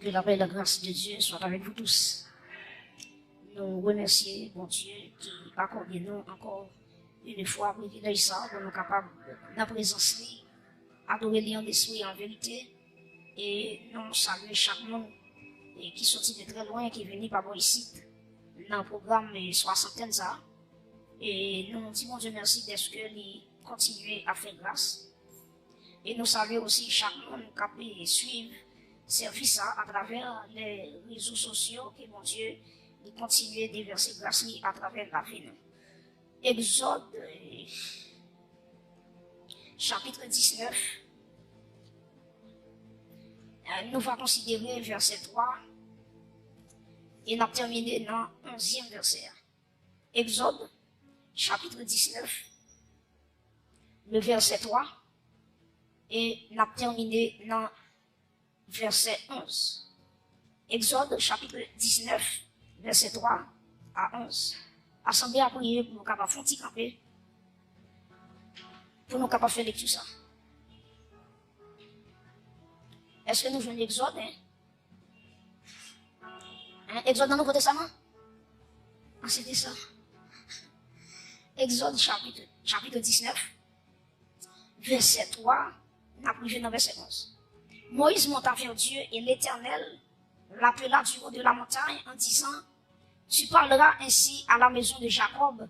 Que la paix et la grâce de Dieu soient avec vous tous. Nous remercions, bon Dieu, qui accorde nous encore une fois privilège ça, pour nous capables, dans la présence, adorer en esprit et en vérité. Et nous saluons chaque monde qui sortit de très loin, qui est venu par ici, dans le programme soixantaine ça. Et nous disons Dieu merci d'être que lui continue à faire grâce. Et nous saluons aussi chaque monde qui peut suivre service à travers les réseaux sociaux, que mon Dieu continue de déverser grâce à travers la vie. Exode, chapitre 19. Nous allons considérer verset 3 et nous allons terminer dans le 11e verset. Exode, chapitre 19, le verset 3 et nous allons terminer dans verset 11. Exode, chapitre 19, verset 3 à 11. Assemblée à prier pour nous capables de faire camper, pour nous capables de faire lecture ça. Est-ce que nous jouons l'Exode? Exode dans le Nouveau Testament? Ah, c'était ça. Exode chapitre 19, verset 3, nous avons dans verset 11. Moïse monta vers Dieu et l'Éternel l'appela du haut de la montagne en disant, tu parleras ainsi à la maison de Jacob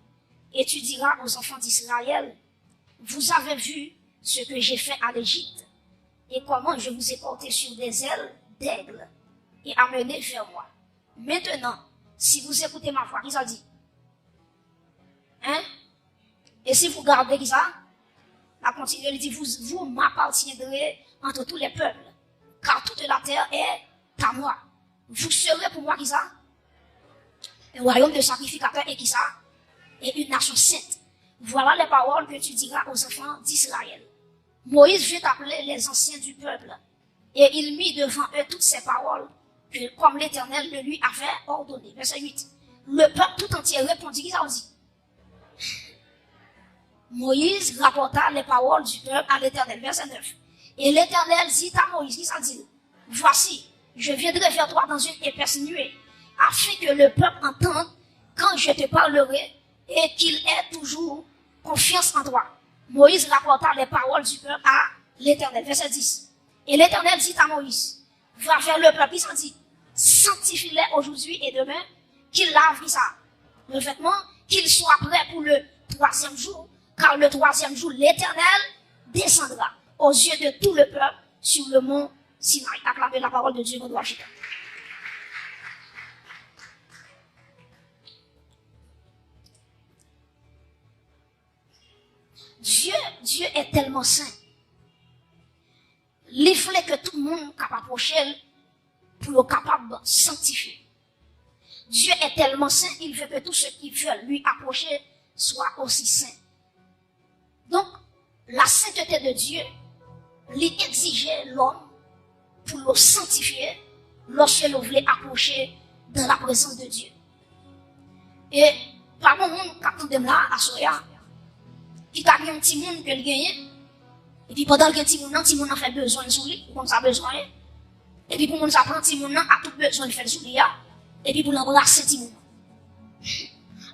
et tu diras aux enfants d'Israël, vous avez vu ce que j'ai fait à l'Égypte et comment je vous ai porté sur des ailes d'aigle et amené vers moi. Maintenant, si vous écoutez ma voix, qui ça dit? Et si vous gardez ça, la continue, il dit, vous m'appartiendrez entre tous les peuples, car toute la terre est à moi. Vous serez pour moi qui ça? Un royaume de sacrificateurs et qui ça? Et une nation sainte. Voilà les paroles que tu diras aux enfants d'Israël. Moïse vint appeler les anciens du peuple, et il mit devant eux toutes ces paroles, que, comme l'Éternel le lui avait ordonné. Verset 8. Le peuple tout entier répondit, qui ça dit? Moïse rapporta les paroles du peuple à l'Éternel. Verset 9. Et l'Éternel dit à Moïse, qui ça dit? Voici, je viendrai vers toi dans une épaisse nuée, afin que le peuple entende quand je te parlerai et qu'il ait toujours confiance en toi. Moïse rapporta les paroles du peuple à l'Éternel. Verset 10. Et l'Éternel dit à Moïse, va vers le peuple, il s'en dit, sanctifie-les aujourd'hui et demain, qu'il lave ça, le vêtement, qu'il soit prêt pour le 3e jour, car le 3e jour, l'Éternel descendra aux yeux de tout le peuple sur le mont Sinaï. Acclamez la parole de Dieu, qu'on doit acheter. Dieu est tellement saint. Il voulait que tout le monde capable approcher pour être capable de sanctifier. Dieu est tellement saint, il veut que tous ceux qui veulent lui approcher soient aussi saints. Donc, la sainteté de Dieu, lui exigeait l'homme pour le sanctifier lorsque l'on voulait approcher dans la présence de Dieu. Et par mon monde, quand on est là, à Soya, qui a un petit monde que le gagne, et puis pendant que le petit monde a fait besoin de soulier, comme ça besoin, et puis pour mon ça prend le petit monde a tout besoin de faire le soulier, et puis pour l'embrasser le petit monde.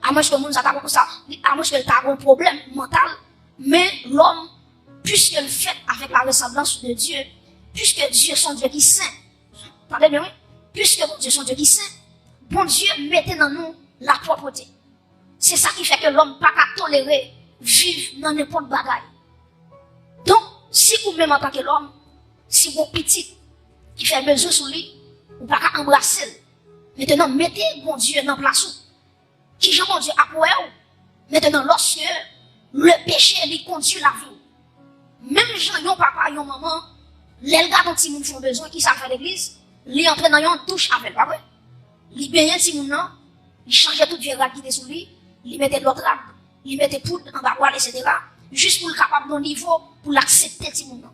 À moins que le monde ça comme ça, à moins que tu as un problème mental, mais l'homme, puisque le fait avec la ressemblance de Dieu, puisque Dieu est son Dieu qui est saint, entendez bien, puisque mon Dieu est son Dieu qui est saint, bon Dieu mettait dans nous la propreté. C'est ça qui fait que l'homme n'a pas tolérer vivre dans n'importe bagaille. Donc, si vous même en tant que l'homme, si vous petit qui fait besoin sur lui, vous ne pouvez pas embrasser. Maintenant, mettez bon Dieu dans place. Qui j'ai bon Dieu à pour maintenant, lorsque le péché lui conduit la vie, même gens, yon papa, yon maman, les gars dont ils font besoin, qui savent faire l'église, ils entrent dans une douche avec, pas vrai? Ils baignent si moun nan, ils changent toute vieille qui était sous lui, ils mettent l'autre rap, ils mettent poudre en bas, etc. Juste pour le capable d'un niveau, pour l'accepter si moun nan.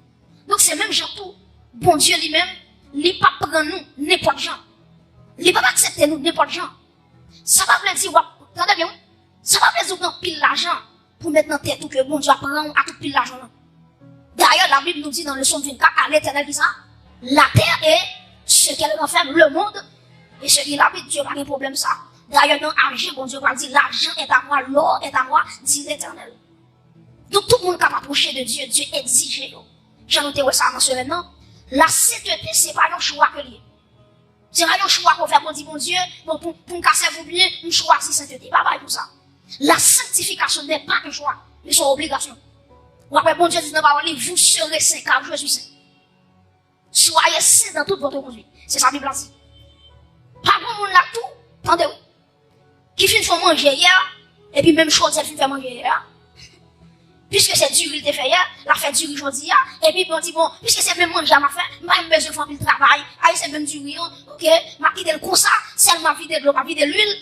Donc c'est même gens tout, bon Dieu lui-même, il pas prendre nous, n'importe gens. Il pas accepter nous, n'importe gens. Ça va vous dire, attendez bien, ça va vous dire pile l'argent, pour mettre dans tête tout que bon Dieu prend à tout pile l'argent. D'ailleurs, la Bible nous dit dans le psaume 24, à l'Éternel qui ça, la terre et ce ce qu'elle renferme, le monde, et ce qui l'habite, Dieu n'a pas de problème ça. D'ailleurs, dans l'argent, bon Dieu va dire, l'argent est à moi, l'or est à moi, dit l'Éternel. Donc tout le monde qui va approcher de Dieu, Dieu exige. J'ai noté ça dans ce maintenant. La sainteté, c'est pas un choix que lié. C'est pas un choix qu'on fait pour dire, bon Dieu, pour me casser vous bien, une choisis sainteté. Pas pareil pour ça. La sanctification n'est pas un choix, mais c'est une obligation. Ou après, bon Dieu dit dans la parole, vous serez saints car je suis saint. Soyez saints dans toute votre conduite. C'est ça la Bible a dit. Pas bon monde là tout, attendez-vous. Qui finit de manger hier, et puis même chose, elle finit de manger hier. Puisque c'est dur, il te fait hier, la fête dur aujourd'hui, et puis on dit bon, puisque c'est même manger à ma faim, m'a besoin de faire le travail, c'est même dur, ok, m'a quitté le comme ça, c'est m'a vidé de l'eau, m'a vidé l'huile,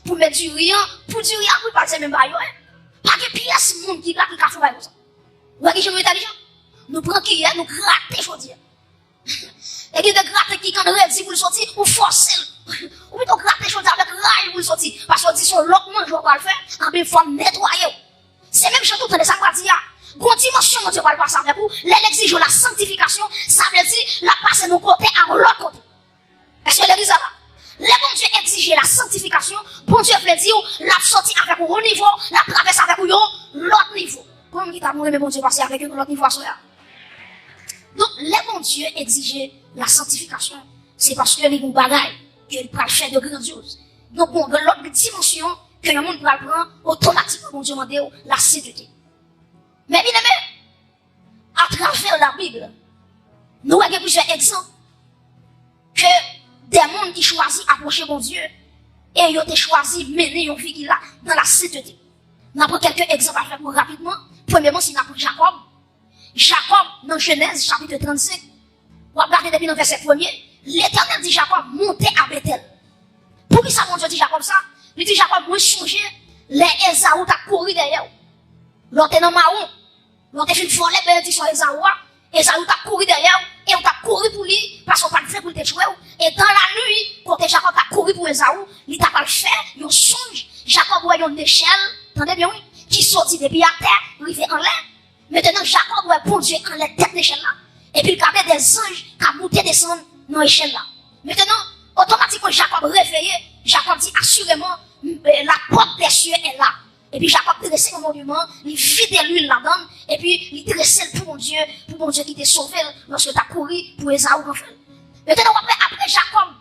pour mettre du riz, pour du riz, pour passer même bail, pas que pièce, monde qui là, qui a fait comme ça. Vous voyez, je suis intelligent. Nous prenons qui est, nous gratter aujourd'hui. Et qui de gratter qui, quand on redit pour le sortir, ou forcer, ou plutôt gratter aujourd'hui avec rail pour le sortir, parce qu'on dit son l'autre mange, on va le faire, en bien, il faut nettoyer. C'est même chose tout de ça va dire. Bon dimension, mon Dieu va le passer avec vous. L'exige la sanctification, ça veut dire la passer de nos côtés à l'autre côté. Est-ce que l'église là? Le bon Dieu exige la sanctification, bon Dieu veut dire la sortie avec un niveau, la traverse avec un l'autre niveau. Comme qui t'a demandé, mais bon Dieu passer avec un l'autre niveau à soi. Donc, le bon Dieu exige la sanctification. C'est parce que les bons bagailles, qu'il peut faire de grandiose. Donc, bon, de l'autre dimension, que le monde va prendre automatiquement, mon Dieu m'a dit, la sainteté. Mais bien aimé, à travers la Bible, nous avons plusieurs exemples que des mondes qui choisissent approcher mon Dieu et ils ont choisi mener une vie qui là dans la sainteté. Nous avons quelques exemples à faire pour rapidement. Premièrement, c'est notre Jacob. Jacob, dans Genèse, chapitre 35, vous regardez depuis le verset 1er, l'Éternel dit Jacob, montez à Bethel. Pour qui ça, mon Dieu dit Jacob ça? Il dit Jacob, moi songe, les Esaou t'a couru derrière. L'autre dans Maou, l'autre fait une folle bénédiction Esaou, Esaou t'a couru derrière, et on t'a couru pour lui, parce qu'on t'a fait pour te tuer. Et dans la nuit, quand Jacob t'a couru pour Esaou, il t'a pas le fait, il songe, Jacob voit une échelle, entendez bien oui, qui sortit depuis la terre, il fait en l'air. Maintenant, Jacob voit bon Dieu en l'air tête d'échelle là, et puis il a des anges qui ont monté descendre dans l'échelle là. Maintenant, automatiquement, Jacob réveillé, Jacob dit assurément, la porte des cieux est là. Et puis Jacob dressait un monument, il vidait l'huile là-dedans, et puis il dressait pour mon Dieu qui t'a sauvé lorsque tu as couru pour Esaou. Maintenant, après Jacob,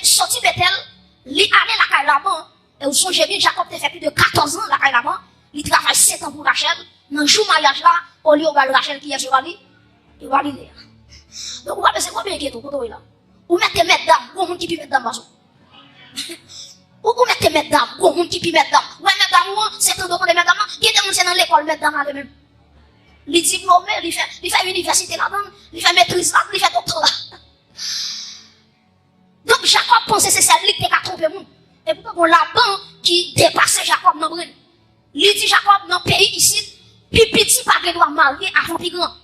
sorti Bethel, il allait la caille là-bas, et vous songez bien, Jacob t'a fait plus de 14 ans la caille là-bas, il travaille 7 ans pour Rachel, dans le jour mariage là, au lieu de Rachel qui est sur Bali, il va l'aider. Donc, vous voyez, c'est combien qui est tout, côté là? Ou mettez mettre dame, ou monde qui peut mettre dame, ou mettez mettre dame, ou monde qui peut mettre dame. Ouais, mettre dame, c'est tant de mettre dame, il y a des gens qui sont dans l'école, mettre dame là même. Il diplômé, il fait université là-dedans, il fait maîtrise là, il fait doctorat. Donc, Jacob pensait c'est celle qui a trompé le monde. Et pourtant, Laban qui dépassait Jacob dans le monde. Il dit Jacob dans le pays ici, puis petit pas qu'il doit marier avant plus grand.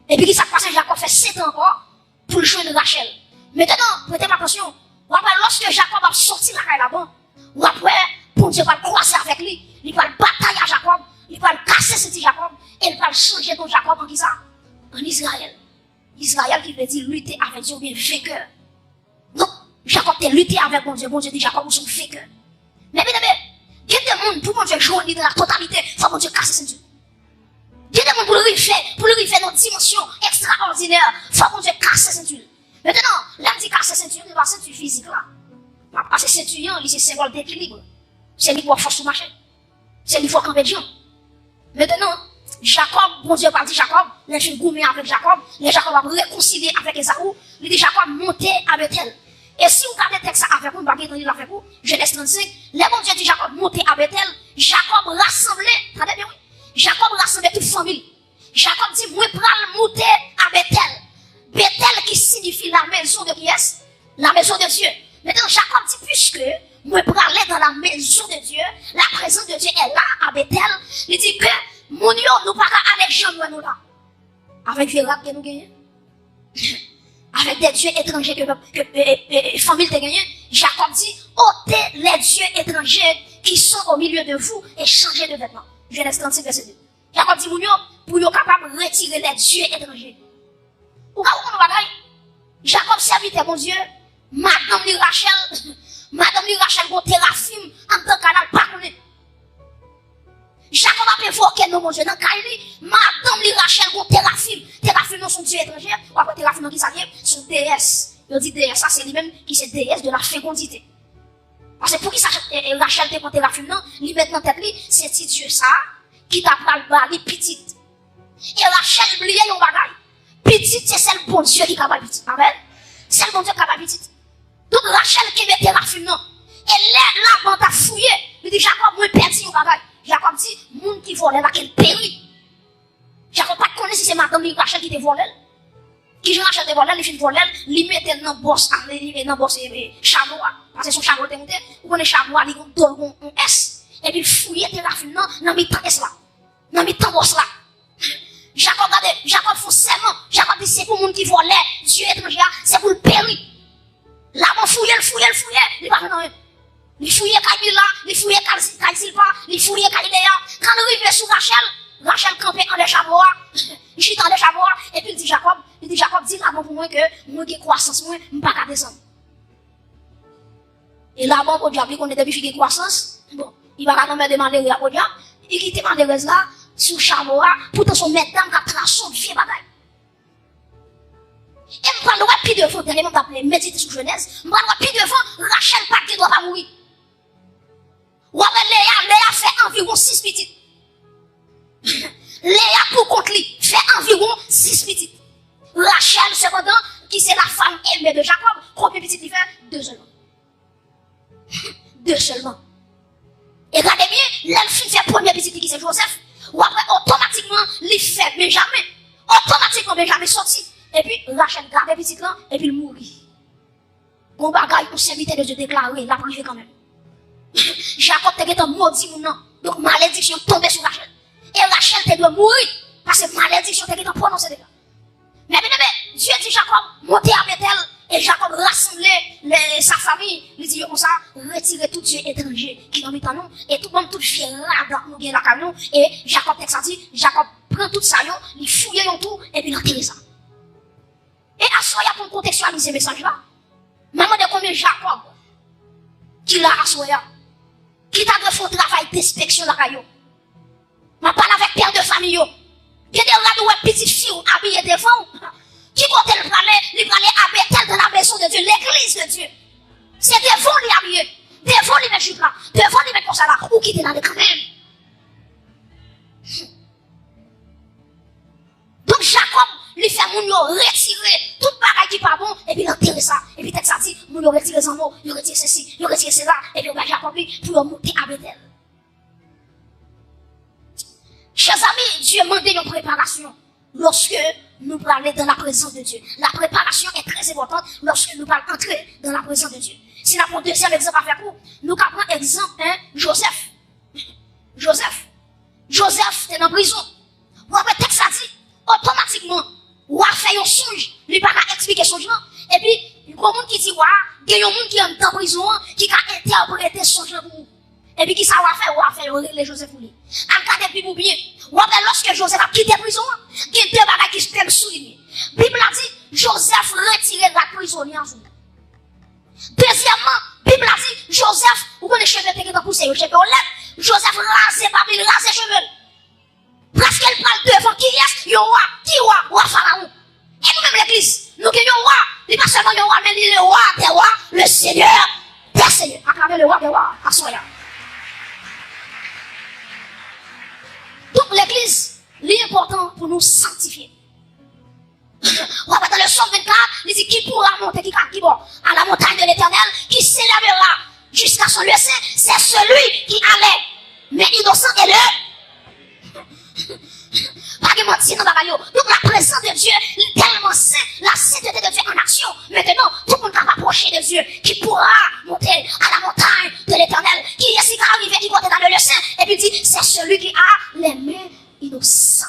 Et puis, qui s'est passé, Jacob fait 7 ans encore pour le jouer de Rachel. Maintenant, prêtez attention. Ou après, lorsque Jacob a sorti la caille là-bas, ou après, bon Dieu va le croiser avec lui, il va le batailler à Jacob, il va le casser ce petit Jacob, et il va le changer ton Jacob en qui ça? En Israël. Israël qui veut dire lutter avec Dieu ou bien vainqueur. Donc, Jacob t'a lutté avec bon Dieu dit Jacob ou son vainqueur. Mais bien aimé, il y a des gens pour mon Dieu jouer dans la totalité, il faut mon Dieu casser ce Dieu. Il y a des gens pour le refaire dans une dimension extraordinaire, il faut mon Dieu casser ce Dieu. Maintenant, là, on dit casser ceinture, c'est pas ceinture physique là. Parce que ceinture, c'est symbole d'équilibre. C'est lui pour force au marché. C'est lui pour camper de gens. Maintenant, Jacob, bon Dieu va dire Jacob, les gens gourmet avec Jacob, les Jacob va réconcilier avec Esaou, il dit Jacob monter à Bethel. Et si vous regardez le texte avec vous, baguette dans avec vous, Genèse 35, les bon Dieu dit Jacob monter à Bethel, Jacob rassemblé, attendez bien oui, Jacob rassemblé toute famille. Jacob dit, moi pral monter à Bethel. Bethel qui signifie la maison de qui est? La maison de Dieu. Maintenant, Jacob dit, puisque moi pour aller dans la maison de Dieu, la présence de Dieu est là, à Bethel, il dit que, mon Dieu, nous pas avec Jean, nous là. Avec Vérac que nous gagnons. Avec des dieux étrangers que famille te gagnent. Jacob dit, ôtez les dieux étrangers qui sont au milieu de vous et changez de vêtements. Genèse 36, verset 2. Jacob dit, mon Dieu, pour être capable de retirer les dieux étrangers. Ou quand on bagaille, Jacob serviteur, mon Dieu, madame li Rachel, bon Téraphim, en tant canal, pas connaît. Jacob a évoqué non, mon Dieu, dans Kaili, madame li Rachel, bon Téraphim, non, son Dieu étranger, ou après Téraphim, qui s'allie, son déesse. Il dit déesse, ça c'est lui-même qui c'est déesse de la fécondité. Parce que pour qui ça, Rachel te compte Téraphim, non, lui met dans tête, c'est petit Dieu ça, qui t'a pris le bas, les petites. Et Rachel oublié yon bagay. Petite, c'est celle bon Dieu qui capable petite. Amen. C'est le bon Dieu qui capable petite. Donc Rachel qui met Téraphim non. Et là, quand t'as fouillé, il dit Jacob, moi perdu yon bagay. Jacob dit, moun qui vole là, qu'elle périt. Jacob pas connaît si c'est madame Rachel qui te vole. Qui j'en Rachel te vole, il fin vole, il mette dans boss, il met dans boss chameau. Parce que son chameau te monté, ou connaît chameau, il gon dol gon S. Et puis il fouille Téraphim non, dans mi temps S là. Dans mi temps boss là. Jacob fait serment. Jacob dit c'est pour moun qui volait. Dieu étranger, c'est pour le périr. Là, on fouille. Il va non. Il fouille Kabila, il fouille Kaisilpa, il fouille Kaidea. Quand il arrive sur Rachel campait en les chameaux. Il chute en les chameaux. Et puis il dit Jacob, dis là pour moi que moi qui croissance, moi, je ne peux pas descendre. Et là, bon, pour diable, il connaît depuis qu'il croissance. Bon, il va quand même demander à pour diable. Il quitte demander là. Sur chameau, pourtant son maître dame qui a tracé son vieux bagaille. Et je parle de plus devant, dernièrement t'appelé méditer sur Genèse, je parle de plus devant, Rachel pas qui doit pas mourir. Ou avec Léa fait environ 6 petites. Léa pour compte lui, fait environ 6 petites. Rachel, cependant, qui c'est la femme aimée de Jacob, combien de petites il fait? 2 seulement. 2 seulement. Et regardez bien, l'elfine fait première petite qui c'est Joseph. Ou après, automatiquement, il fait Benjamin. Automatiquement, Benjamin sorti. Et puis, Rachel garde petit là, et puis il mourit. Bon bagaille, on serviteur de Dieu déclaré, la privé quand même. Jacob te maudit mon nom. Donc, malédiction tombée sur Rachel. Et Rachel te doit mourir. Parce que malédiction te prononcée déjà. Mais bien, Dieu dit Jacob, montez à Bethel. Et Jacob rassemblait sa famille. Il dit comme ça, retirez tout Dieu étranger qui dans nous. Et tout le monde, tout fier dans nous, la camion. Et Jacob texte dit, Jacob prend tout ça, il fouille tout, et puis il enterre ça. Et à soi, pour contextualiser ce message-là, maman de combien Jacob, qui l'a à soi, qui t'a fait un travail d'inspection la caillou. Ma parle avec père de famille, qui est là où petite fille habillée devant. Qui compte le parler à Bethel dans la maison de Dieu, l'église de Dieu. C'est devant les habillés, devant les mettre là, devant les mettre comme ça là, ou qui est là quand même. Donc Jacob, lui fait mon yo retirer tout pareil qui pas bon, et puis il enterre ça. Et puis ça dit, mon yo retire les anneaux, il retire ceci, il retire cela, et puis on va Jacob pour monter à Bethel. Chers amis, Dieu m'a demandé une préparation. Lorsque nous parlons dans la présence de Dieu. La préparation est très importante lorsque nous parlons entrer dans la présence de Dieu. Si nous avons deuxième exemple à faire pour, nous avons exemple, Joseph. Joseph est en prison. Ou après, texte a dit, automatiquement, ou a fait un songe, lui pas expliquer son songe. Et puis, il y a un monde qui dit, il y a un monde qui est en prison, qui a interprété son songe pour vous. Et puis, qui ça va faire, ou a fait les Joseph pour lui. Regardez puis pour bien. Ou après, lorsque Joseph a quitté la prison, il y a deux bagages qui se souligner. La Bible a dit, Joseph retiré la prisonnier en journée. Deuxièmement, la Bible a dit, Joseph, vous connaissez les cheveux qui ont poussé, les cheveux en lèvres. Joseph rasé Babylone, rasé les cheveux. Parce qu'elle parle devant qui est, yon roi, qui roi Pharaon. Et nous-mêmes l'église, nous qui yon roi, il n'est pas seulement yon roi, mais il est le roi des rois, le Seigneur des seigneurs. Acclamez le roi des rois, à soi. Donc l'église, l'important pour nous sanctifier. On va dans le psaume 24, il dit qui pourra monter, qui bon, à la montagne de l'éternel, qui s'élèvera jusqu'à son lieu saint, c'est celui qui allait, mais innocent et le. Pas de mentir dans la donc la présence de Dieu est tellement saint, la sainteté de Dieu en action. Maintenant, tout le monde va approcher de Dieu, qui pourra monter à la montagne de l'éternel, qui est si arrivé, qui monte dans le lieu saint, et puis dit, c'est celui qui a les mains innocentes.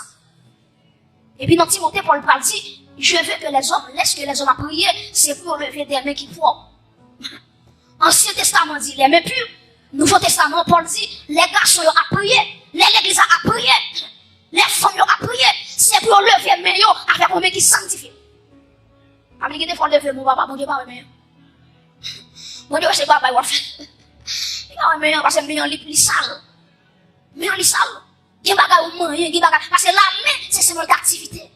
Et puis dans Timothée, Paul dit, je veux que les hommes laissent que les hommes à prier, c'est pour lever des mains qui font. Ancien Testament dit, les mains pures. Nouveau Testament, Paul dit, les garçons ont prié, l'église a prié, les femmes ont prié, c'est pour lever les mains avec les mains qui sanctifient. Amen. papa, il des fois lever mon papa, mon Dieu, pas mais. Mon Dieu, c'est papa, il va faire. Il va mais parce que mais li sale. Mais on li sale. Gen bagay ou manger, gen bagay parce que l'armée c'est symbole d'activité.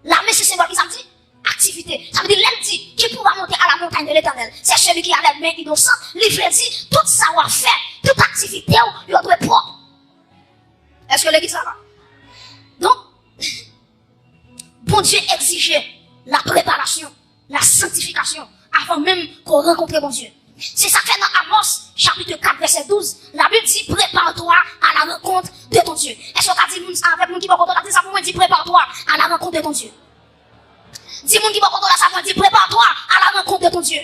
L'armée c'est symbole qui ça dit activité. Ça veut dire lundi qui pourra monter à la montagne de l'Éternel. C'est celui qui a les mains innocentes, livre dit tout savoir-faire, toute activité il doit être propre. Est-ce que l'église ça va? Donc bon Dieu exigeait la préparation, la sanctification avant même qu'on rencontre bon Dieu. C'est ça fait dans Amos, chapitre 4, verset 12. La Bible dit, prépare-toi à la rencontre de ton Dieu. Est-ce qu'on a dit, avec mon qui va contrôler ça pour moi, dit, prépare-toi à la rencontre de ton Dieu. Dis mon qui va contrôler ça pour moi, dit, prépare-toi à la rencontre de ton Dieu.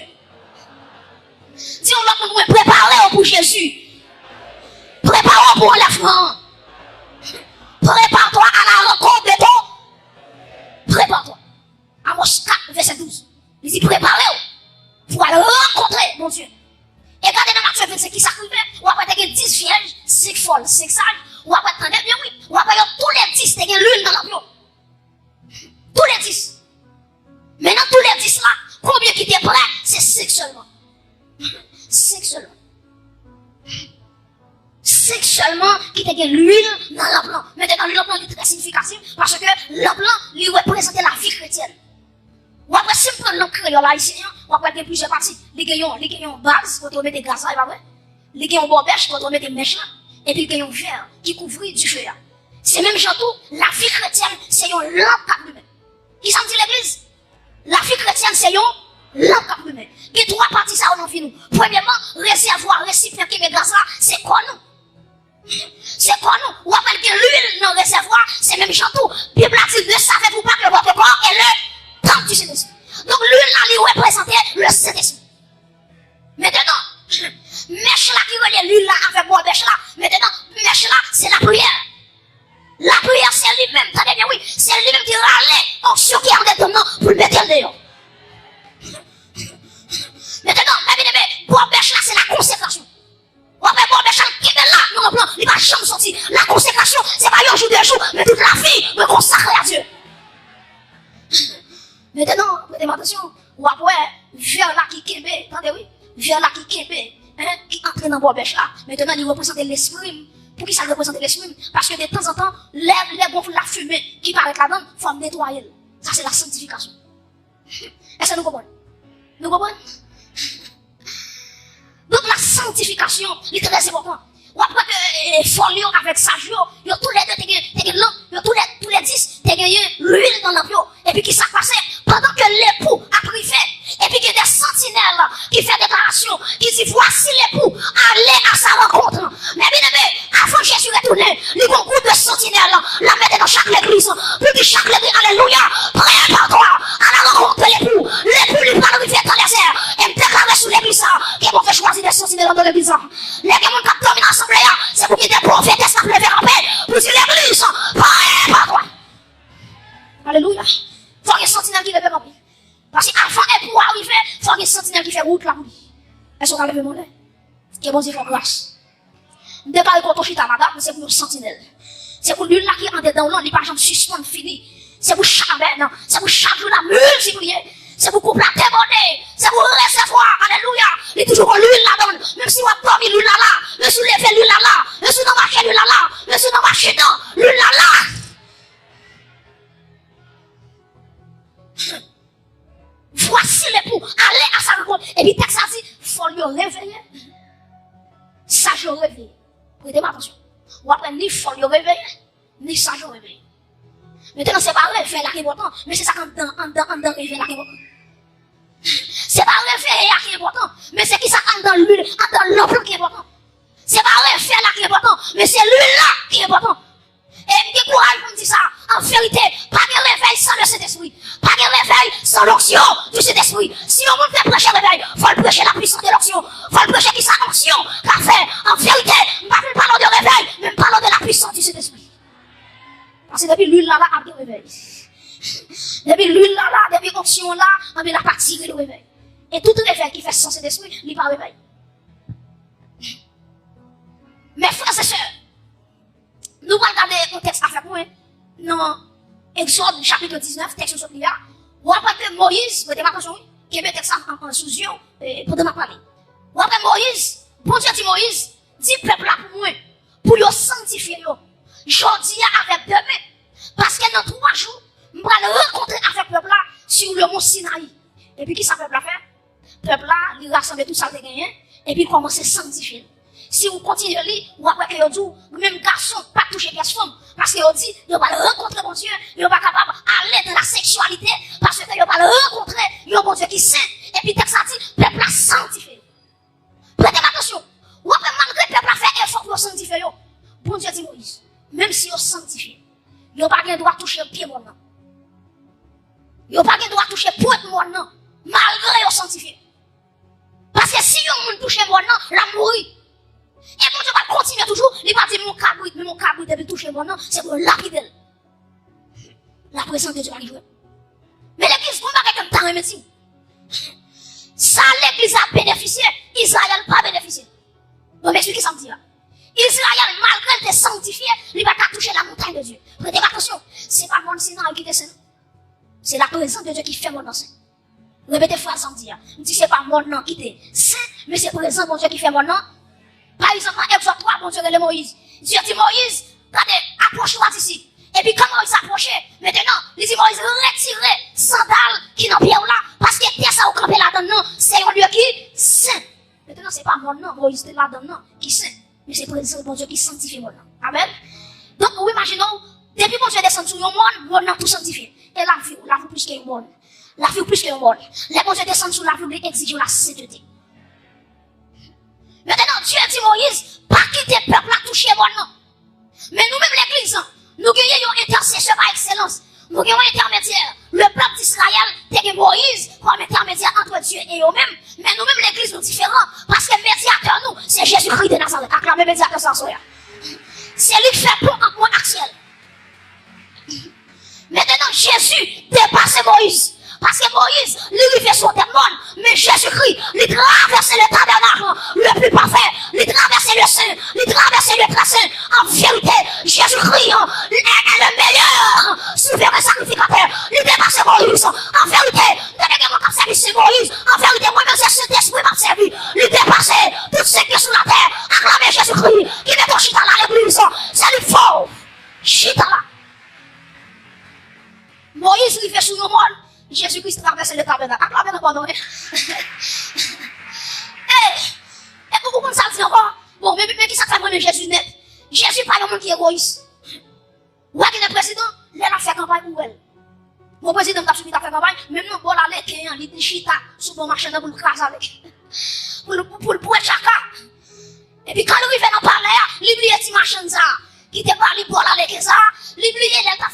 Dis on l'autre, prépare-le pour Jésus. Prépare-le pour l'enlèvement. Prépare-toi à la rencontre de ton. Prépare-toi. Amos 4, verset 12. Il dit, prépare-le pour aller rencontrer mon Dieu. Et regardez dans Matthieu 25 qui s'accoupe, ou après t'as 10 vierges, 5 folles, 5 sages, ou après t'as bien oui, ou après tous les 10, t'as l'une dans l'eau. Tous les 10. Maintenant tous les 10 là, combien qui étaient prêts? C'est 5 seulement. 5 seulement. 5 seulement qui étaient l'huile dans le plan. Maintenant le plan est très significatif parce que le plan lui représente la vie chrétienne. Ou après, si on prend le créole haïtien, ou après, il y a plusieurs parties. Les gagnants base, quand on met des gaz, c'est pas vrai? Les gagnants bobèche, quand on met des mèches là. Et puis, les gagnants verre, qui couvrent du feu là. C'est même genre tout, la vie chrétienne, c'est une lampe cap humaine. Qui s'en dit l'église? La vie chrétienne, c'est une lampe cap humaine. Il y a 3 parties, ça, on en fait nous. Premièrement, réservoir, récipient qui met gaz là, c'est quoi nous? C'est quoi nous? Ou après, l'huile dans le réservoir, c'est même genre tout. Bible a dit, ne savez-vous pas que votre corps est le temple du Saint-Esprit. Donc l'huile là, lui représentait le Saint-Esprit. Maintenant, mèche là qui relie l'huile là avec moi, mèche là. Maintenant, mèche là, c'est la prière. La prière, c'est lui-même, t'as bien oui, c'est lui-même qui râle, onction qui a dedans pour le mettre dehors. Maintenant, mes bien-aimés, boire mèche là, c'est la consécration. Ouais, mais boire mèche là, qui est là, non, non, il va jamais sortir. La consécration, c'est pas un jour, 2 jours, mais toute la vie, me consacrer à Dieu. Maintenant, prêtez attention, ou après, vers là qui kembe, attendez oui, vers là qui kembe, qui entre dans le là. Maintenant, il représente l'esprit. Pour qui ça représente l'esprit? Parce que de temps en temps, les gonfles, la fumée qui paraît là-dedans, il faut nettoyer. Ça, c'est la sanctification. Est-ce que nous comprenons? Nous comprenons? Donc, la sanctification, est très important. Ou après que folio avec sagio, yo tous les deux t'es l'eau, yo tous les 10 t'es gagné l'huile dans l'eau. Et puis qui s'est passé pendant que l'époux a privé. Et puis qu'il y a des sentinelles qui fait déclaration, qui dit voici l'époux, allez à sa rencontre. Mais bien aimé, avant Jésus retourné, il y a un groupe de sentinelles, la mettre dans chaque église. Puis que chaque église, alléluia, prépare-toi à la rencontre de l'époux. L'époux lui parle de dans les airs et me déclarer sur l'église qui vont faire choisir des sentinelles dans l'église. Les gens qui dominent l'assemblée, c'est pour qu'il y ait des prophètes qui se lever en paix. Pour dire l'église, prépare-toi. Alléluia. Il faut qu'il y ait des sentinelles qui lèvent en paix. Parce qu'avant pour arriver, il faut qu'il y ait des sentinelles qui font route là pour lui. Est-ce qu'on a levé mon lait? Que bon Dieu fait grâce. Ne parle pas de chita madame, c'est pour une sentinelle. C'est pour lui là qui est en dedans, là, il n'est pas jamais suspend fini. C'est pour chaque semaine, c'est pour chaque jour la multiplier. C'est pour couper la témoigner. C'est pour recevoir. Alléluia. Il est toujours l'huile là-dedans. Même si on a dormi l'huile là-là. Même si on a fait l'huile là-là. Même si on a marché l'huile là-là. Même si on a marché dans l'huile là-là. Voici l'époux. Allez à sa rencontre. Et puis, texte a dit, faut lui réveiller. Ça, je réveille. Prêtez attention. Ou après, ni faut lui réveiller, ni ça, je réveille. Maintenant, c'est pas réveiller là qui est important, mais c'est ça qu'en dedans, réveiller là qui est important. C'est pas réveiller là qui est important, mais c'est qui ça en dans l'huile, en dans l'eau qui est important. C'est pas réveiller là qui est important, mais c'est l'huile là qui est important. Et me courage pour me dire ça. En vérité, pas de réveil sans le Saint-Esprit. Pas de réveil sans l'onction du Saint-Esprit. Si on veut faire prêcher le réveil, faut le prêcher la puissance de l'onction. Faut le prêcher qui sa onction. Car fait, en vérité, pas parlons de réveil, mais parlons de la puissance du Saint-Esprit. Parce que depuis l'huile là, a de réveil. Depuis l'huile là, depuis l'onction là, on a pas tiré le réveil. Et tout réveil qui fait sans Saint-Esprit, il n'est pas réveil. Mes frères et sœurs, nous allons regarder un texte avec moi, dans Exode chapitre 19, texte sur là, Ou après que Moïse, vous avez attention, qui mettait ça en sous yeux, pour ma parler. Ou après Moïse, bon Dieu dit Moïse, dit peuple là pour moi, pour yo sanctifier yo. Jodi avec demain. Parce que dans 3 jours, je vais rencontrer avec peuple là sur le mont Sinaï. Et puis, qui ça peuple là fait? Peuple là, il rassemble tout ça de gagné, et puis il commence à sanctifier. Si vous continuez à lire, vous voyez que vous dites, même garçon, pas toucher pièce femme. Parce que vous dites, vous va rencontrer mon Dieu, vous pas capable d'aller dans la sexualité, parce que vous va rencontrer mon Dieu qui est saint. Et puis, texte ça dit, peuple là sanctifié. Prêtez attention. Ou après, malgré le peuple a fait effort pour sanctifier, bon Dieu dit Moïse, même si vous sanctifiez, vous n'avez pas le droit de toucher le pied mon nom. Vous n'avez pas le droit de toucher le poète mon nom, malgré vous sanctifiez. Parce que si vous touchez mon nom, la mourir. Et mon Dieu va continuer toujours, il va dire mon cabrit, mais mon cabrit devait toucher mon nom, c'est pour lapider. La présence de Dieu va livrer. Mais l'église, vous ne pouvez pas comme temps, ça, l'église a bénéficié, Israël n'a pas bénéficié. Donc, m'expliquez ça me dit là. Israël, malgré d'être sanctifié, il va pas toucher la montagne de Dieu. Prêtez attention, c'est pas mon Sinaï qui descend. C'est la présence de Dieu qui fait mon nom saint. Répétez phrase ça me dit là. Je dis c'est pas mon nom qui est saint, mais c'est la présence de Dieu qui fait mon nom. Par exemple, en Exode 3, bon Dieu de Moïse. Dieu dit Moïse, regardez, approche-toi d'ici. Et puis, quand Moïse s'approchait, maintenant, il dit Moïse, retirez sandales qui n'ont pas là, parce que t'es ça au campé là-dedans, c'est un lieu qui saint. Maintenant, c'est pas mon nom, Moïse est là-dedans, qui saint. Mais c'est pour le bon Dieu qui sanctifie mon nom. Amen. Donc, vous imaginez, depuis mon Dieu descend sur le monde, mon nom tout sanctifié. Et la vie plus qu'un monde. La vie plus qu'un monde. Les bon Dieu descend sur la vie, il exige la sainteté. Maintenant, Dieu dit Moïse, pas quitter le peuple à toucher mon nom. Mais nous-mêmes, l'église, nous gagnons un intercesseur par excellence. Nous gagnons un intermédiaire. Le peuple d'Israël, c'est Moïse comme intermédiaire entre Dieu et eux-mêmes. Mais nous-mêmes, l'église, nous différents. Parce que le médiateur, nous, c'est Jésus-Christ de Nazareth. Acclamez le médiateur sans soya. C'est lui qui fait pont entre moi et ciel. Maintenant, Jésus dépasse Moïse. Parce que Moïse, lui fait son démon, mais Jésus-Christ, il traverse le tabernacle le plus parfait, il traverse le saint, il traverse le très saint. En vérité, Jésus-Christ est le meilleur souverain sacrificateur. Il dépasse Moïse. En vérité, donnez-moi comme service Moïse. En vérité, moi-même, c'est cet esprit m'a servi. Il dépasse tout ce qui est sur la terre. Acclamez Jésus-Christ, qui met ton chita là l'église. C'est lui fort. Chita là. Moïse, il fait sur le monde. Jésus-Christ traverse le tabernacle. Acclamez le pardon. Et pour qu'on ça dit encore, bon, mais qui ça fait moi Jésus net? Jésus pas un monde qui est égoïste. Ou est-ce que le président, il a fait campagne pour elle? Mon président a suivi ta fait campagne, même non, bon, la lait, il dit chita, sous bon marché, pour le craser avec. Pour être chaka. Et puis quand il fait dans le palais, il oublie petit machin ça. Qui te parle pour la lait, ça. L'oublier, elle t'a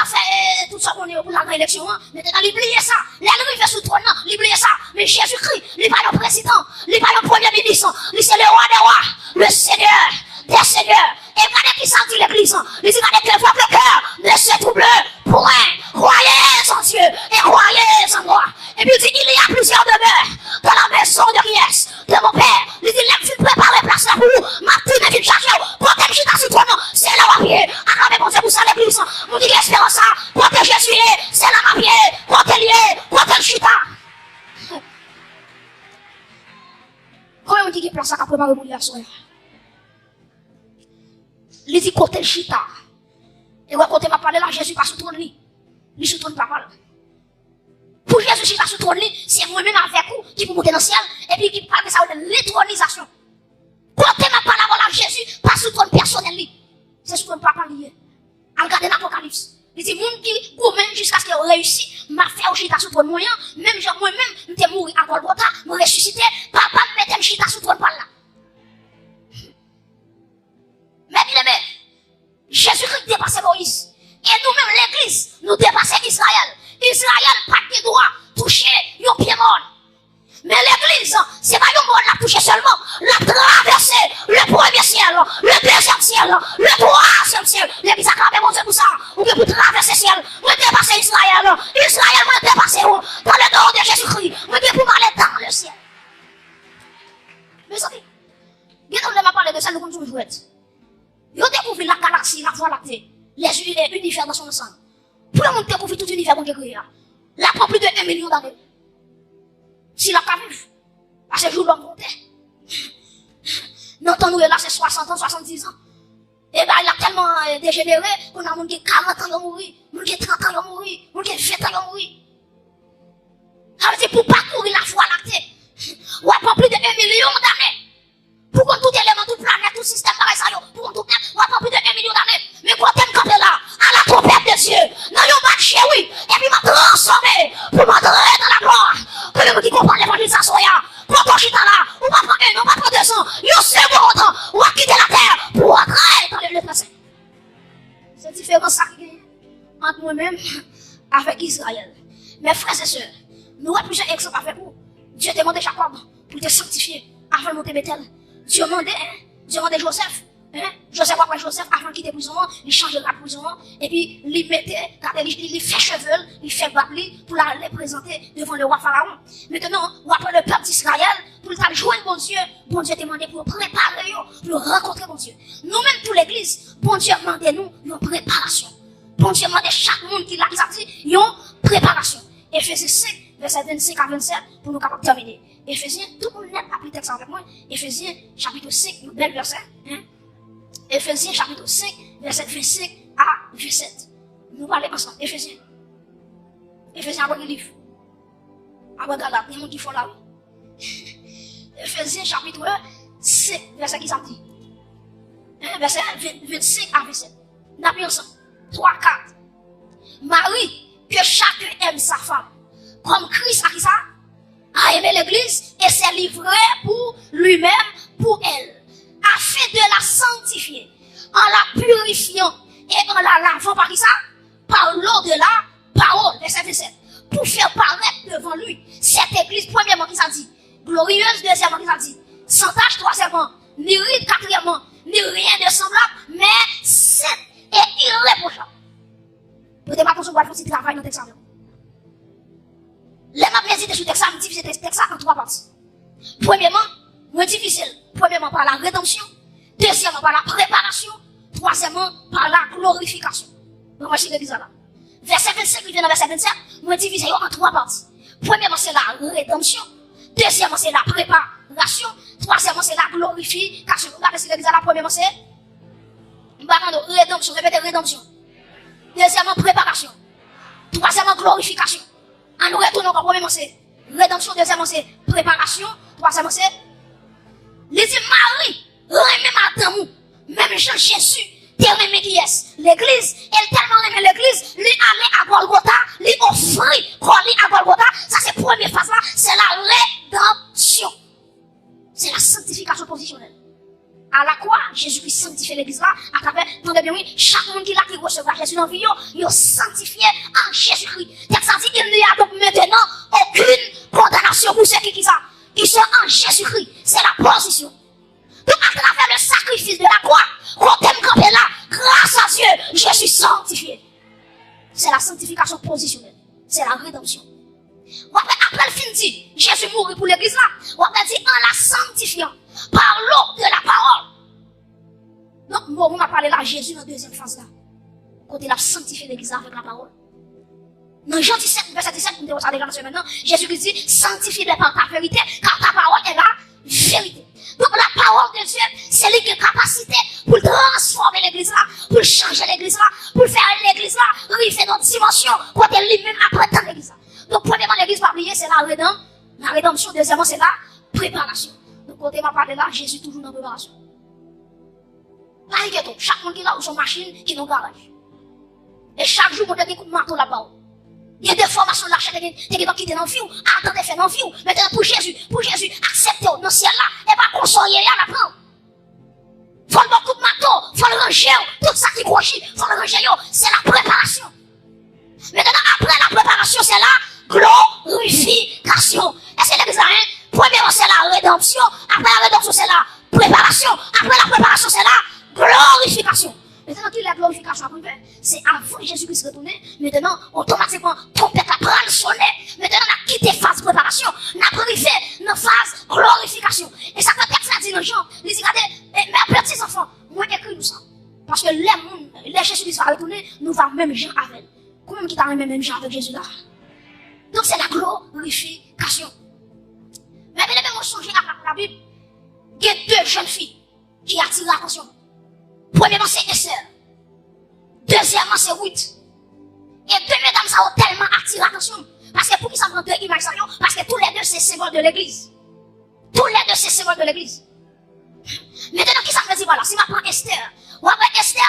fait tout ça qu'on est pour la réélection. Maintenant, l'oublier ça. L'elle sous le trône, l'oublier ça. Mais Jésus-Christ, il n'est pas le président, il n'est pas le premier ministre, il c'est le roi des rois, le Seigneur des seigneurs. Et regardez qui s'en dit l'église. Il dit, regardez que votre cœur ne se trouble point. Croyez en Dieu et croyez en moi. Et puis il dit, il y a plusieurs demeures dans la maison de Ries, de mon père. Il dit, l'aime fut préparé place là pour vous. Ma tine est une charge. Protège ta sur toi, c'est là ma pied. Acclamez mon Dieu pour ça l'église. Vous dites l'espérance ça. Protège Jésus, c'est là ma pied. Protège chita. Comment on dit qu'il place ça qu'après ma rebouille à soi? Il dit côté le chita. Et quand m'a parlé là, Jésus pas sous trône lui. Il sous trône pas mal. Pour Jésus chita sous trône lui, c'est moi-même avec vous qui pour monter dans le ciel et puis qui parle de ça de l'étronisation. Quand m'a parlé là, Jésus pas sous trône personnel lui. C'est sous trône papa lié. Regardez l'Apocalypse. Il dit monde qui gourmand jusqu'à ce qu'il réussisse, m'a fait au chita sous trône moyen, même genre moi-même, m'étais mourir à Golgotha, me ressusciter, papa me mettait le chita sous trône par là. Mais bien aimé, Jésus-Christ dépassait Moïse. Et nous-mêmes, l'église, nous dépassons Israël. Israël n'a pas de droit de toucher un pied mort. Mais l'église, c'est pas un monde l'a touché seulement. L'a traversé le premier ciel, le deuxième ciel, le troisième ciel. L'église a clamé mon Dieu pour ça. Ou que pour traverser le ciel, vous dépassez Israël. Israël, vous dépassez où? Dans le nom de Jésus-Christ. Vous devez pour aller dans le ciel. Mes amis, bien qu'on ne m'a parlé de ça, nous comme toujours jouer. Vous découvrez la galaxie, la voie lactée, les univers dans son ensemble. Pour le monde découvrir tout l'univers qu'on a créé. La prend plus de 1 million d'années. Si la pas vivre, à ce jour l'homme comptait. Non, ton nous là, c'est 60 ans, 70 ans. Et ben, il a tellement dégénéré qu'on a monde qui 40 ans de mourir, monde qui 30 ans de mourir, monde qui 20 ans de mourir. Ça veut dire pour parcourir la voie lactée, ou pas plus de 1 million d'années. Pour qu'on tout élément, toute planète, tout système, pour qu'on tout net, ou pas plus de 1 million d'années. Mais quand t'aimes camper là, à la trompette de Dieu, dans le marché, oui, et puis m'a transformé, pour m'entrer dans la gloire. Que le monde qui comprend l'évangile s'assoya, pour ton chita là, ou pas prendre 1, ou pas prendre 200, yo c'est bon autant, ou à quitter la terre, pour entrer dans le passé. C'est différent ça qui est entre nous-mêmes avec Israël. Mes frères et sœurs, nous avons plusieurs exemples avec vous. Dieu demandé Jacob pour te sanctifier avant de monter Bethel. Dieu demandé Joseph. Joseph après Joseph, avant de quitter prison, il change la prison, et puis il mettait, il fait cheveux, il fait battre pour les présenter devant le roi Pharaon. Maintenant, après le peuple d'Israël, pour le joindre bon Dieu demandé pour préparer, pour rencontrer bon Dieu. Nous-mêmes, pour l'église, bon Dieu demande nous une préparation. Bon Dieu demande chaque monde qui l'a dit, une préparation. Éphésiens 5, verset 25 à 27, pour nous capables de terminer. Éphésiens, tout le monde a pris texte avec moi. Éphésiens, chapitre 5, un bel verset. Éphésiens, chapitre 5, verset 25 à 27. Nous parlons ensemble. Éphésiens. Éphésiens, après le livre. Après Galate, il y a des gens qui font là. Éphésiens, chapitre 5, verset qui s'en dit. Verset 25 à 27. Nous avons ensemble. 3, 4. Marie, que chacun aime sa femme. Comme Christ a qui ça? A aimé l'église et s'est livré pour lui-même, pour elle. Afin de la sanctifier, en la purifiant et en la lavant par qui ça? Par l'eau de la parole, verset 27. Pour faire paraître devant lui cette église, premièrement, qui ça dit? Glorieuse, deuxièmement, qui ça dit? Sans tache, troisièmement, ni ride, quatrièmement, ni rien de semblable, mais sainte et irréprochable. Peut-être pas pour ce petit travail dans le texte. Les m'a médité sur le texte, je divise le texte en 3 parties. Premièrement, moins difficile. Premièrement, par la rédemption. Deuxièmement, par la préparation. Troisièmement, par la glorification. Donc, moi, je suis là. Verset 25, il vient dans verset 27, moins divisé en 3 parties. Premièrement, c'est la rédemption. Deuxièmement, c'est la préparation. Troisièmement, c'est la glorification. Regardez ce qu'il là. Premièrement, c'est rédemption. Répétez rédemption. Deuxièmement, préparation. Troisièmement, glorification. En nous retournons encore, premièrement, c'est rédemption. Deuxièmement, c'est préparation. Troisièmement, c'est les dit Marie, remets madame, même Jean Jésus, t'es remis qui est. L'église, elle tellement aimé l'église, lui aller à Golgotha, lui offrir, coller à Golgotha, ça c'est la première phase là, c'est la rédemption. C'est la sanctification positionnelle. À la croix, Jésus-Christ sanctifie l'église là, à travers, attendez bien oui, chaque monde qui l'a qui recevra Jésus dans la vie, il est sanctifié en Jésus-Christ. Texte dit, il n'y a donc maintenant aucune condamnation pour ceux qui ça. Ils sont en Jésus-Christ. C'est la position. Donc, à travers le sacrifice de la croix, quand t'aimes camper là, grâce à Dieu, je suis sanctifié. C'est la sanctification positionnelle. C'est la rédemption. Après le film dit, Jésus mourit pour l'église là. On a dit, en la sanctifiant, par l'eau de la parole. Donc, moi, on a parlé là, Jésus dans la deuxième phase là. Quand il a sanctifié l'église avec la parole. Dans Jean 17, verset 17, nous devons déjà dans maintenant, Jésus dit, sanctifie-les par ta vérité, car ta parole est la vérité. Donc la parole de Dieu, c'est lui qui a capacité pour transformer l'église là, pour changer l'église là, pour faire l'église là, river dans une dimension, quand elle lui-même apprend l'église là. Donc premièrement, l'église pas oublier, c'est la rédemption, deuxièmement, c'est la préparation. Donc quand on m'a parlé là, Jésus toujours dans la préparation. Pas inquiétant, chaque monde qui est là, ou son machine, qui est dans le garage. Et chaque jour, on a des coups de marteau là-bas. Il y a des formations de l'achat, qui sont quittées dans le vie, attendez de faire dans le vie. Maintenant, pour Jésus, acceptez dans le ciel là, et pas consoler à la prendre. Faut le beaucoup de marteau, faut le ranger, tout ça qui crochit, faut le ranger, c'est la préparation. Maintenant, après la préparation, c'est la glorification. Et c'est l'examen. Premièrement, c'est la rédemption. Après la rédemption, c'est la préparation. Après la préparation, c'est la glorification. Maintenant, qui est la glorification après, c'est avant Jésus-Christ retourné. Maintenant, automatiquement, trompette a prendre sonné. Maintenant, on a quitté phase préparation. On a arrivé dans phase glorification. Et ça fait ça dit dans Jean. Il dit, regardez, mes petits enfants, moi écris nous ça. Parce que les Jésus-Christ va retourner, nous va même Jean avec. Comment qui t'a même Jean avec Jésus là? Donc c'est la glorification. Mais bien, on songe à la Bible. Il y a deux jeunes filles qui attirent l'attention. Premièrement, c'est Esther. Deuxièmement, c'est Ruth. Et deux mesdames, ça ont tellement attiré l'attention. Parce que pour qu'ils s'en prennent deux images, parce que tous les deux, c'est symbole de l'église. Tous les deux, c'est symbole de l'église. Maintenant, qui ça fait dire, voilà, si je prends Esther, ou après Esther,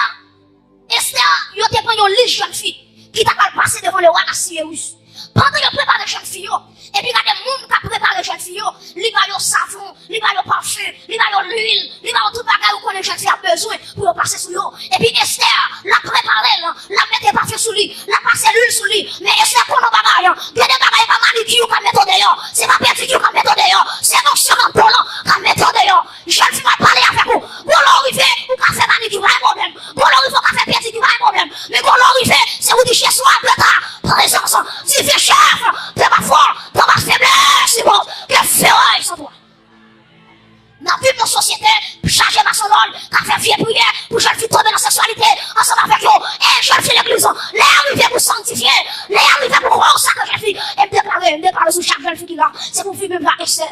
il y a une liste de jeunes filles qui t'a passé devant le roi Assyrus. Pendant qu'il prépare les jeunes filles, et puis il y a des gens qui préparent les jeunes filles, il va y savon, il va y parfum, il va y l'huile, il va y tout bagage où les jeunes filles ont besoin pour passer sous l'eau. Et puis Esther, la préparer, la mettre parfum sous lui, la passer l'huile sous lui. Mais Esther, pour nos bagages, il y a des bagages pas manicure qui mettent dehors, c'est pas pédicure qui mettent dehors, c'est non sur un volant qui mettent dehors. Jeune fille va parler avec vous. Bon l'arrivée, ou qu'a fait manicure, pas un problème. Bon l'arrivée, qu'a fait pédicure, pas un problème. Mais bon l'arrivée, c'est vous qui chez soi, présence, tu fais chef, de ma foi, de ma faiblesse, c'est bon, que ferai sans toi. Dans toute nos sociétés, chargé ma son rôle, qu'a fait vie prière, pour jeune fille tomber dans la sexualité, ensemble avec vous, et jeune fille l'église, les arrivés pour sanctifier, les arrivés pour croire ça que jeune fille, et me déclarer sur chaque jeune fille qui là, c'est pour vivre même la Esther.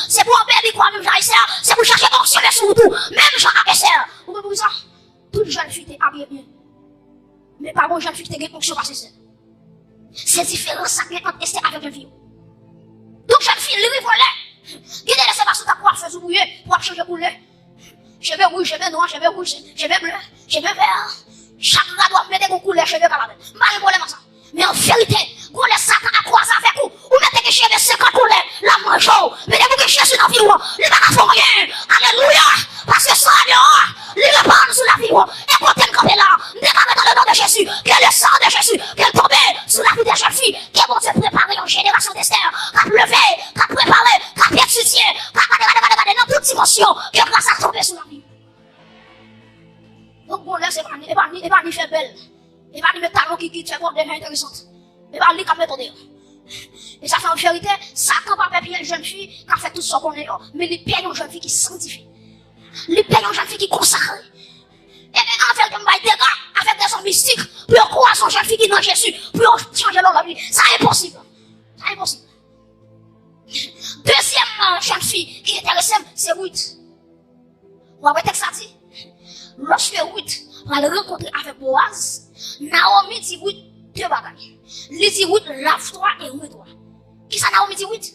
C'est pour empêcher quoi même la Esther, c'est pour chercher fonctionner sur tout, même Jean Esther. Vous comprenez ça? Toute jeune fille t'est habillée bien. Mais pas bon jeune fille qui t'a fonction par Esther. C'est différent ça entre Esther avec jeune fille. Donc jeune fille, les volets. Qui te laisse pas sous ta coiffeuse bouillée pour changer de couleur. Cheveux rouges, cheveux noirs, cheveux rouges, cheveux bleus, cheveux verts. Chaque gars doit mettre des couleurs cheveux camarades. Mal problème ça. Mais en vérité, quand les Satan a croisé avec vous, vous mettez des cheveux 50 couleurs, la mangeau, mettez-vous que Jésus dans la vie, il va pas faire rien. Alléluia. Parce que ça, il répand sur la vie, et quand elle campe là, déclarez dans le nom de Jésus, que le sang de Jésus, qu'elle tombe sur la vie des jeunes filles, que bon Dieu préparé en génération d'Esther, qu'a levé, qu'a préparé, qu'a étudié, qu'a dans toute dimension, que grâce à tomber sur la vie. Donc bon, là, c'est pas ni fait belle. Et pas les talons qui fait bon des intéressantes. Et pas les caméras dehors. Et ça fait en vérité, Satan pas payer une jeune fille qui a fait tout ce qu'on est, mais il paye une jeune fille qui sanctifie. Il paye une jeune fille qui consacre. Et en fait, comme des gars, avec des hommes mystiques, pour croire son jeune fille qui est dans Jésus, pour changer leur vie. Ça est impossible. Ça est impossible. Deuxième jeune fille qui est intéressée, c'est Ruth. Vous avez texte ça dit? Lorsque Ruth va le rencontrer avec Boaz, Naomi dit Ruth deux bagages. Il dit Ruth, lave-toi et retourne. Qui ça Naomi dit Ruth?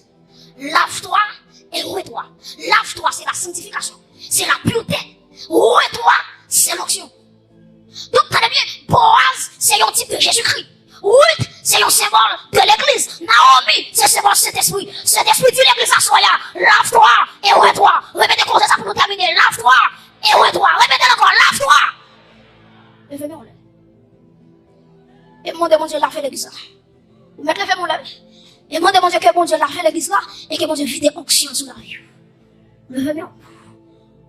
Lave-toi et retourne. Lave-toi, c'est la sanctification. C'est la pureté. Retourne, c'est l'onction. Donc, très bien, Boaz, c'est un type de Jésus-Christ. Ruth, c'est un symbole de l'église. Naomi, c'est un symbole de cet esprit. Cet esprit dit l'église à soi, lave-toi et retourne. Répétez comme ça pour nous terminer. Lave-toi et retourne. Répétez encore, lave-toi. Et venez, on lève. Et demandez mon Dieu l'a fait l'église là. Vous mettez le fait mon lève. Et demandez mon Dieu que mon Dieu l'a fait l'église là. Et que mon Dieu vide onction sur la vie. Levez-vous.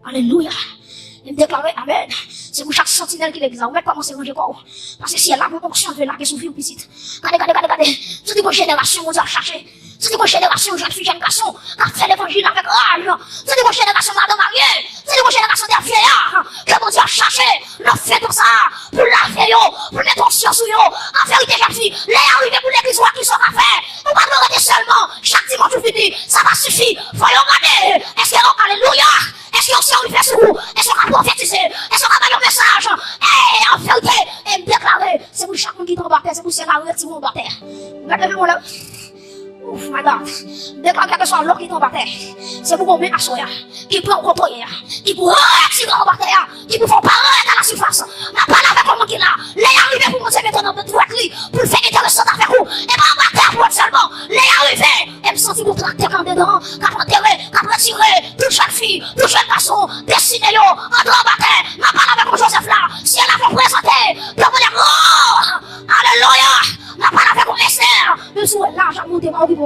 Alléluia. Et me déclarer, amen. C'est pour chaque sentinelle qui l'existe. Vous mettez commencer à manger quoi? Parce que si elle a mon onction, elle veut larguer son fille ou petite. Regardez. C'est une génération, on doit chercher. C'est une génération, jeune fille, jeune garçon, qui a fait l'évangile avec rage. C'est une génération madame mariée. C'est une génération des vieillards. Que mon Dieu a cherché. Nous faisons ça. Pour laver, pour mettre onction sur eux. En vérité, jeune fille, les arrivés pour l'église qui sont à faire. On va nous regarder seulement. Chaque dimanche, vous finissez. Ça va suffire. Voyons regarder. Est-ce que, alléluia. Est-ce qu'on s'est arrivé sur vous? Est-ce qu'on va prophétiser? Est-ce qu'on va faire un message? En vérité, et me déclarer. C'est pour chaque monde qui tombe par terre. C'est pour ceux qui retirent par terre. Regardez mon là. Ouf, madame. Déclare quelque chose l'eau qui tombe par terre. C'est pour qu'on met à soya. Qui prend au contrôle. Qui pour retirer en terre. Qui pour faire paraître à la surface. Ma parole avec comment qu'il a. Les arrivés pour monter maintenant de droite li. Pour le faire intéressant avec vous. Et pas en terre pour seulement. Les arrivés. Et me sentir vous tracter quand dedans. Qu'à enterrer. Qu'à retirer. Toute jeune fille. Toute jeune garçon. Destiné yo. En droit par terre. Ma parole avec Joseph là. Si elle a fait présenter. Pour vous dire, oh. Alléluia. Ma parole avec mon Esther. Même si elle là, j'ai monté ma vie.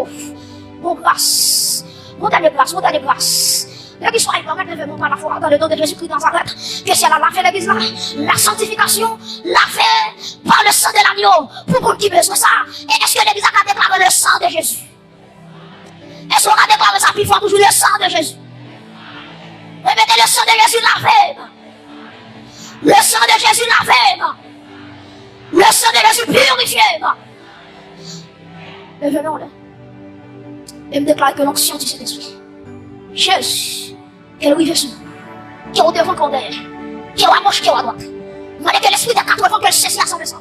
Mon grâce. Montagne de grâce. L'église soit permettre de mon la foi dans le nom de Jésus-Christ dans Nazareth. Que si elle a la fait l'église là, la sanctification, la fait par le sang de l'agneau. Pour qu'on qui besoin ça. Et est-ce que l'église a déclaré le sang de Jésus? Est-ce qu'on a déclaré ça plus fort toujours le sang de Jésus? Répétez le sang de Jésus lavé. Le sang de Jésus lavé. Le sang de Jésus purifié. Levez-moi là. Et me déclare que l'onction du Saint-Esprit. Jésus, qu'elle arrive sur nous. Qu'elle est au devant, qu'elle est derrière. Qu'elle est à gauche, qu'elle est à droite. Mandez que l'esprit de 80 qu'elle saisit à 100%.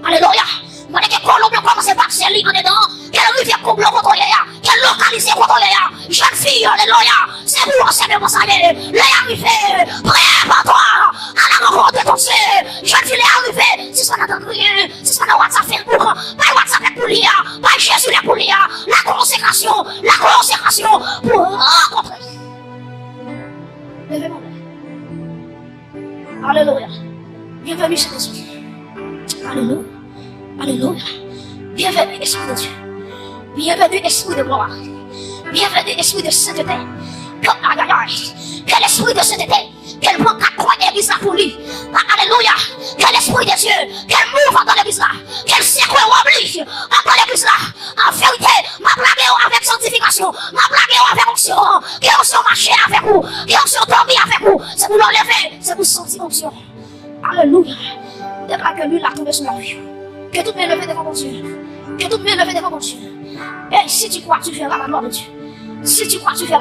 Alléluia. Mandez que Colombe commence à passer en dedans. Qu'elle arrive à combler contre Léa. Qu'elle localise contre Léa. Jeune fille, alléluia. C'est vous, enseignement ça y est. Léa arrivée. Prépare-toi à la rencontre de ton Dieu. Jeune fille, Léa arrivée. Si ça n'a pas rien, si ça n'a pas Facebook, pas WhatsApp pour Léa, pas Jésus pour Léa. La consécration pour rencontrer. Levez-moi. Alléluia. Bienvenue, Saint-Esprit. Alléluia. Alléluia. Bienvenue, Esprit de Dieu. Bienvenue, Esprit de gloire. Bienvenue, Esprit de sainteté. Quel esprit de sainteté. Quel prend 4 coins d'église là pour lui. Alléluia. Quel esprit de Dieu. Quel mouvement dans l'église là. Quel secoué ou oubli dans l'église là. En vérité, ma blague avec sanctification. Ma blague avec onction. Que onction marcher avec vous. Que onction dormir avec vous. C'est pour l'enlever. C'est pour sentir onction. Alléluia. Déclare que lui l'a tombé sur la vie. Que tout m'est levé devant mon Dieu. Que tout m'est levé devant mon Dieu. Et si tu crois, tu verras la gloire de Dieu. Si tu crois, tu verras